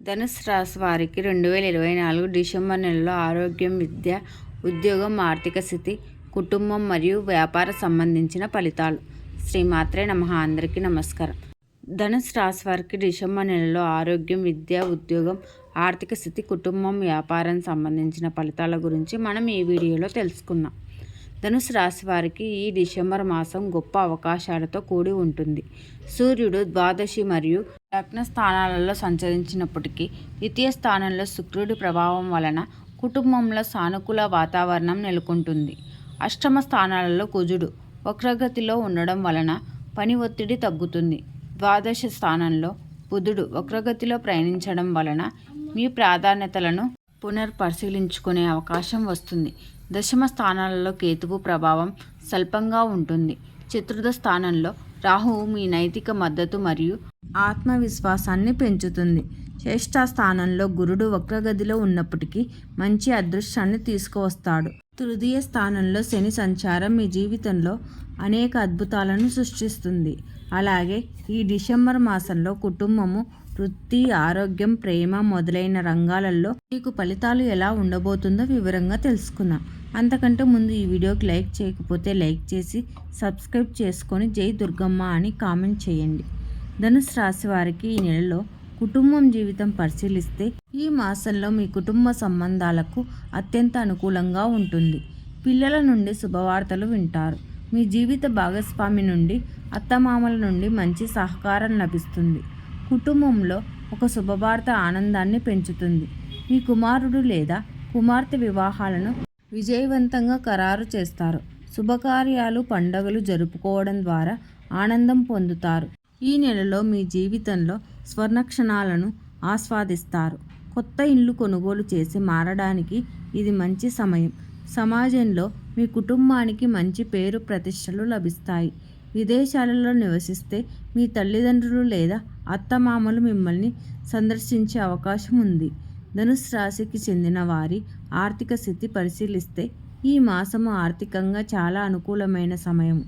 ధనుసు రాశి వారికి 2024 డిసెంబర్ నెలలో ఆరోగ్యం, విద్య, ఉద్యోగం, ఆర్థిక స్థితి, కుటుంబం మరియు వ్యాపార సంబంధించిన ఫలితాలు. శ్రీమాత్రే నమః. అందరికీ నమస్కారం. ధనుసు రాశి వారికి డిసెంబర్ నెలలో ఆరోగ్యం, విద్య, ఉద్యోగం, ఆర్థిక స్థితి, కుటుంబం, వ్యాపారం సంబంధించిన ఫలితాల గురించి మనం ఈ వీడియోలో తెలుసుకుందాం. ధనుసు రాశి వారికి ఈ డిసెంబర్ మాసం గొప్ప అవకాశాలతో కూడి ఉంటుంది. సూర్యుడు ద్వాదశి మరియు లగ్న స్థానాలలో సంచరించినప్పటికీ ద్వితీయ స్థానంలో శుక్రుడి ప్రభావం వలన కుటుంబంలో సానుకూల వాతావరణం నెలకొంటుంది. అష్టమ స్థానాలలో కుజుడు వక్రగతిలో ఉండడం వలన పని ఒత్తిడి తగ్గుతుంది. ద్వాదశ స్థానంలో బుధుడు వక్రగతిలో ప్రయాణించడం వలన మీ ప్రాధాన్యతలను పునర్పరిశీలించుకునే అవకాశం వస్తుంది. దశమ స్థానాలలో కేతువు ప్రభావం స్వల్పంగా ఉంటుంది. చతుర్థ స్థానంలో రాహువు మీ నైతిక మద్దతు మరియు ఆత్మవిశ్వాసాన్ని పెంచుతుంది. శ్రేష్ఠ స్థానంలో గురుడు వక్రగతిలో ఉన్నప్పటికీ మంచి అదృష్టాన్ని తీసుకువస్తాడు. తృతీయ స్థానంలో శని సంచారం మీ జీవితంలో అనేక అద్భుతాలను సృష్టిస్తుంది. అలాగే ఈ డిసెంబర్ మాసంలో కుటుంబము, వృత్తి, ఆరోగ్యం, ప్రేమ మొదలైన రంగాలలో మీకు ఫలితాలు ఎలా ఉండబోతుందో వివరంగా తెలుసుకుందాం. అంతకంటే ముందు ఈ వీడియోకి లైక్ చేయకపోతే లైక్ చేసి సబ్స్క్రైబ్ చేసుకొని జై దుర్గమ్మ అని కామెంట్ చేయండి. ధనుసు రాశి వారికి ఈ నెలలో కుటుంబం జీవితం పరిశీలిస్తే ఈ మాసంలో మీ కుటుంబ సంబంధాలకు అత్యంత అనుకూలంగా ఉంటుంది. పిల్లల నుండి శుభవార్తలు వింటారు. మీ జీవిత భాగస్వామి నుండి, అత్తమామల నుండి మంచి సహకారం లభిస్తుంది. కుటుంబంలో ఒక శుభవార్త ఆనందాన్ని పెంచుతుంది. మీ కుమారుడు లేదా కుమార్తె వివాహాలను విజయవంతంగా ఖరారు చేస్తారు. శుభకార్యాలు, పండుగలు జరుపుకోవడం ద్వారా ఆనందం పొందుతారు. ఈ నెలలో మీ జీవితంలో స్వర్ణక్షణాలను ఆస్వాదిస్తారు. కొత్త ఇల్లు కొనుగోలు చేసి మారడానికి ఇది మంచి సమయం. సమాజంలో మీ కుటుంబానికి మంచి పేరు ప్రతిష్టలు లభిస్తాయి. విదేశాలలో నివసిస్తే మీ తల్లిదండ్రులు లేదా అత్తమామలు మిమ్మల్ని సందర్శించే అవకాశం ఉంది. ధనుసు రాశికి చెందిన వారి ఆర్థిక స్థితి పరిశీలిస్తే ఈ మాసము ఆర్థికంగా చాలా అనుకూలమైన సమయం.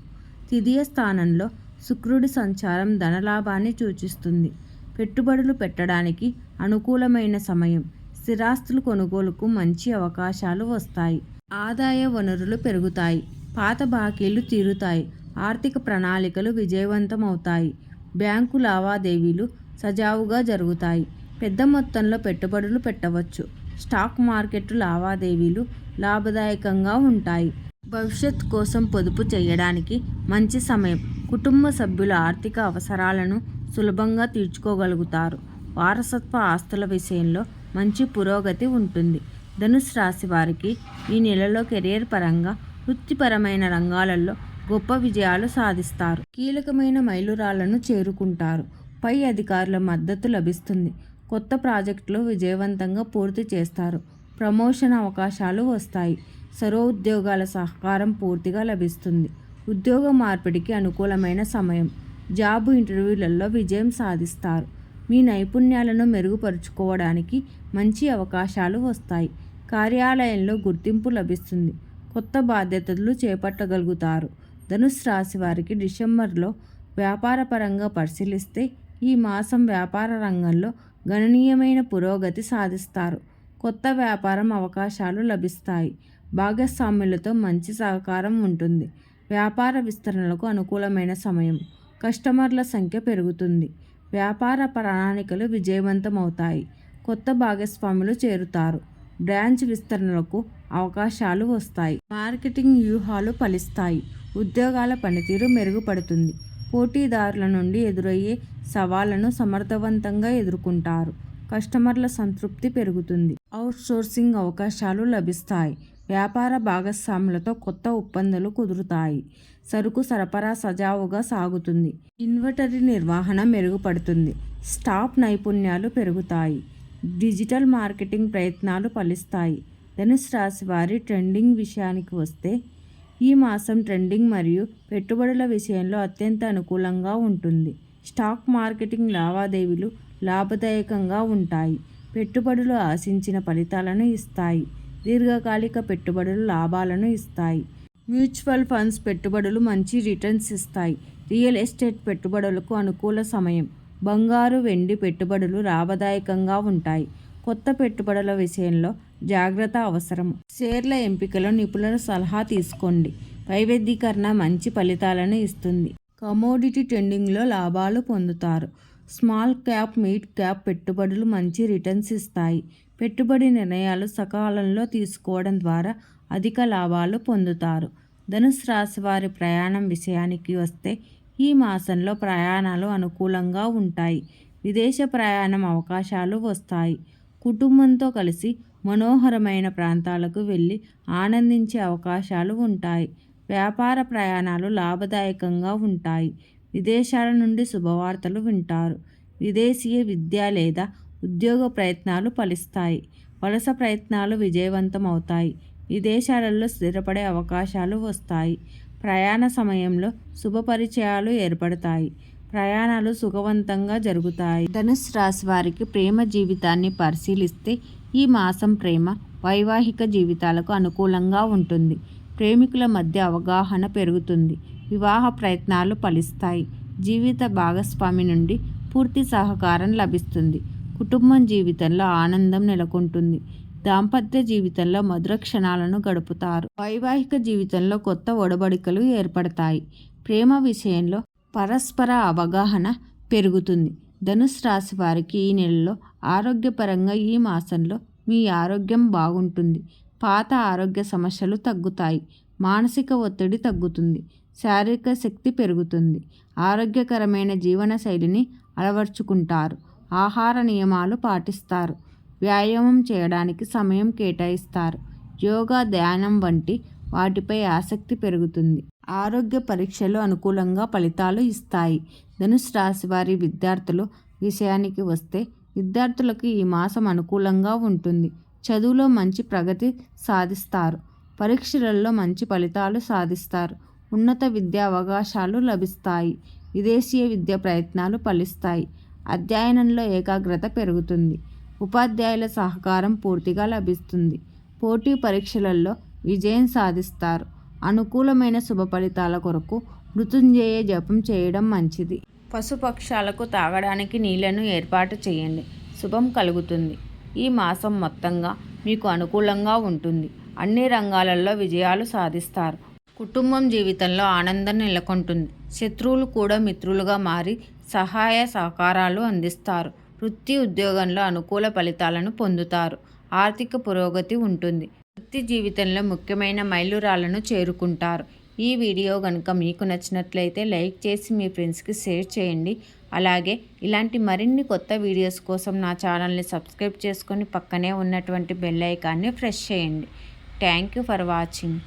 తృతీయ స్థానంలో శుక్రుడి సంచారం ధనలాభాన్ని సూచిస్తుంది. పెట్టుబడులు పెట్టడానికి అనుకూలమైన సమయం. స్థిరాస్తులు కొనుగోలుకు మంచి అవకాశాలు వస్తాయి. ఆదాయ వనరులు పెరుగుతాయి. పాత బాకీలు తీరుతాయి. ఆర్థిక ప్రణాళికలు విజయవంతమవుతాయి. బ్యాంకు లావాదేవీలు సజావుగా జరుగుతాయి. పెద్ద మొత్తంలో పెట్టుబడులు పెట్టవచ్చు. స్టాక్ మార్కెట్ లావాదేవీలు లాభదాయకంగా ఉంటాయి. భవిష్యత్ కోసం పొదుపు చేయడానికి మంచి సమయం. కుటుంబ సభ్యుల ఆర్థిక అవసరాలను సులభంగా తీర్చుకోగలుగుతారు. వారసత్వ ఆస్తుల విషయంలో మంచి పురోగతి ఉంటుంది. ధనుసు రాశి వారికి ఈ నెలలో కెరీర్ పరంగా, వృత్తిపరమైన రంగాలలో గొప్ప విజయాలు సాధిస్తారు. కీలకమైన మైలురాళ్లను చేరుకుంటారు. పై అధికారుల మద్దతు లభిస్తుంది. కొత్త ప్రాజెక్టులు విజయవంతంగా పూర్తి చేస్తారు. ప్రమోషన్ అవకాశాలు వస్తాయి. స్వరోద్యోగాల సహకారం పూర్తిగా లభిస్తుంది. ఉద్యోగ మార్పిడికి అనుకూలమైన సమయం. జాబ్ ఇంటర్వ్యూలలో విజయం సాధిస్తారు. మీ నైపుణ్యాలను మెరుగుపరుచుకోవడానికి మంచి అవకాశాలు వస్తాయి. కార్యాలయంలో గుర్తింపు లభిస్తుంది. కొత్త బాధ్యతలు చేపట్టగలుగుతారు. ధనుసు రాశి వారికి డిసెంబర్లో వ్యాపారపరంగా పరిశీలిస్తే ఈ మాసం వ్యాపార రంగంలో గణనీయమైన పురోగతి సాధిస్తారు. కొత్త వ్యాపారం అవకాశాలు లభిస్తాయి. భాగస్వాములతో మంచి సహకారం ఉంటుంది. వ్యాపార విస్తరణలకు అనుకూలమైన సమయం. కస్టమర్ల సంఖ్య పెరుగుతుంది. వ్యాపార ప్రణాళికలు విజయవంతమవుతాయి. కొత్త భాగస్వాములు చేరుతారు. బ్రాంచ్ విస్తరణలకు అవకాశాలు వస్తాయి. మార్కెటింగ్ వ్యూహాలు ఫలిస్తాయి. ఉద్యోగాల పనితీరు మెరుగుపడుతుంది. పోటీదారుల నుండి ఎదురయ్యే సవాళ్లను సమర్థవంతంగా ఎదుర్కొంటారు. కస్టమర్ల సంతృప్తి పెరుగుతుంది. అవుట్సోర్సింగ్ అవకాశాలు లభిస్తాయి. వ్యాపార భాగస్వాములతో కొత్త ఒప్పందాలు కుదురుతాయి. సరుకు సరఫరా సజావుగా సాగుతుంది. ఇన్వెంటరీ నిర్వహణ మెరుగుపడుతుంది. స్టాఫ్ నైపుణ్యాలు పెరుగుతాయి. డిజిటల్ మార్కెటింగ్ ప్రయత్నాలు ఫలిస్తాయి. ధనుసు రాశి వారి ట్రెండింగ్ విషయానికి వస్తే ఈ మాసం ట్రెండింగ్ మరియు పెట్టుబడుల విషయంలో అత్యంత అనుకూలంగా ఉంటుంది. స్టాక్ మార్కెటింగ్ లావాదేవీలు లాభదాయకంగా ఉంటాయి. పెట్టుబడులు ఆశించిన ఫలితాలను ఇస్తాయి. దీర్ఘకాలిక పెట్టుబడులు లాభాలను ఇస్తాయి. మ్యూచువల్ ఫండ్స్ పెట్టుబడులు మంచి రిటర్న్స్ ఇస్తాయి. రియల్ ఎస్టేట్ పెట్టుబడులకు అనుకూల సమయం. బంగారు, వెండి పెట్టుబడులు లాభదాయకంగా ఉంటాయి. కొత్త పెట్టుబడుల విషయంలో జాగ్రత్త అవసరం. షేర్ల ఎంపికలో నిపుణుల సలహా తీసుకోండి. వైవిధ్యీకరణ మంచి ఫలితాలను ఇస్తుంది. కమోడిటీ ట్రేడింగ్లో లాభాలు పొందుతారు. స్మాల్ క్యాప్, మిడ్ క్యాప్ పెట్టుబడులు మంచి రిటర్న్స్ ఇస్తాయి. పెట్టుబడి నిర్ణయాలు సకాలంలో తీసుకోవడం ద్వారా అధిక లాభాలు పొందుతారు. ధనుసు రాశి వారి ప్రయాణం విషయానికి వస్తే ఈ మాసంలో ప్రయాణాలు అనుకూలంగా ఉంటాయి. విదేశ ప్రయాణం అవకాశాలు వస్తాయి. కుటుంబంతో కలిసి మనోహరమైన ప్రాంతాలకు వెళ్ళి ఆనందించే అవకాశాలు ఉంటాయి. వ్యాపార ప్రయాణాలు లాభదాయకంగా ఉంటాయి. విదేశాల నుండి శుభవార్తలు వింటారు. విదేశీయ విద్య లేదా ఉద్యోగ ప్రయత్నాలు ఫలిస్తాయి. వలస ప్రయత్నాలు విజయవంతం అవుతాయి. విదేశాలలో స్థిరపడే అవకాశాలు వస్తాయి. ప్రయాణ సమయంలో శుభపరిచయాలు ఏర్పడతాయి. ప్రయాణాలు సుఖవంతంగా జరుగుతాయి. ధనుసు రాశి వారికి ప్రేమ జీవితాన్ని పరిశీలిస్తే ఈ మాసం ప్రేమ, వైవాహిక జీవితాలకు అనుకూలంగా ఉంటుంది. ప్రేమికుల మధ్య అవగాహన పెరుగుతుంది. వివాహ ప్రయత్నాలు ఫలిస్తాయి. జీవిత భాగస్వామి నుండి పూర్తి సహకారం లభిస్తుంది. కుటుంబం జీవితంలో ఆనందం నెలకొంటుంది. దాంపత్య జీవితంలో మధుర క్షణాలను గడుపుతారు. వైవాహిక జీవితంలో కొత్త ఒడబడికలు ఏర్పడతాయి. ప్రేమ విషయంలో పరస్పర అవగాహన పెరుగుతుంది. ధనుసు రాశి వారికి ఈ నెలలో ఆరోగ్యపరంగా ఈ మాసంలో మీ ఆరోగ్యం బాగుంటుంది. పాత ఆరోగ్య సమస్యలు తగ్గుతాయి. మానసిక ఒత్తిడి తగ్గుతుంది. శారీరక శక్తి పెరుగుతుంది. ఆరోగ్యకరమైన జీవన శైలిని అలవర్చుకుంటారు. ఆహార నియమాలు పాటిస్తారు. వ్యాయామం చేయడానికి సమయం కేటాయిస్తారు. యోగా, ధ్యానం వంటి వాటిపై ఆసక్తి పెరుగుతుంది. ఆరోగ్య పరీక్షలు అనుకూలంగా ఫలితాలు ఇస్తాయి. ధనుసు రాశి వారి విద్యార్థుల విషయానికి వస్తే విద్యార్థులకు ఈ మాసం అనుకూలంగా ఉంటుంది. చదువులో మంచి ప్రగతి సాధిస్తారు. పరీక్షలలో మంచి ఫలితాలు సాధిస్తారు. ఉన్నత విద్యా అవకాశాలు లభిస్తాయి. విదేశీయ విద్య ప్రయత్నాలు ఫలిస్తాయి. అధ్యయనంలో ఏకాగ్రత పెరుగుతుంది. ఉపాధ్యాయుల సహకారం పూర్తిగా లభిస్తుంది. పోటీ పరీక్షలలో విజయం సాధిస్తారు. అనుకూలమైన శుభ ఫలితాల కొరకు మృత్యుంజయ జపం చేయడం మంచిది. పశుపక్షాలకు తాగడానికి నీళ్లను ఏర్పాటు చేయండి. శుభం కలుగుతుంది. ఈ మాసం మొత్తంగా మీకు అనుకూలంగా ఉంటుంది. అన్ని రంగాలలో విజయాలు సాధిస్తారు. కుటుంబం జీవితంలో ఆనందం నెలకొంటుంది. శత్రువులు కూడా మిత్రులుగా మారి సహాయ సహకారాలు అందిస్తారు. వృత్తి ఉద్యోగంలో అనుకూల ఫలితాలను పొందుతారు. ఆర్థిక పురోగతి ఉంటుంది. వృత్తి జీవితంలో ముఖ్యమైన మైలురాళ్లను చేరుకుంటారు. ఈ వీడియో కనుక మీకు నచ్చినట్లయితే లైక్ చేసి మీ ఫ్రెండ్స్కి షేర్ చేయండి. అలాగే ఇలాంటి మరిన్ని కొత్త వీడియోస్ కోసం నా ఛానల్ని సబ్స్క్రైబ్ చేసుకొని పక్కనే ఉన్నటువంటి బెల్ ఐకాన్ని ప్రెస్ చేయండి. Thank you for watching.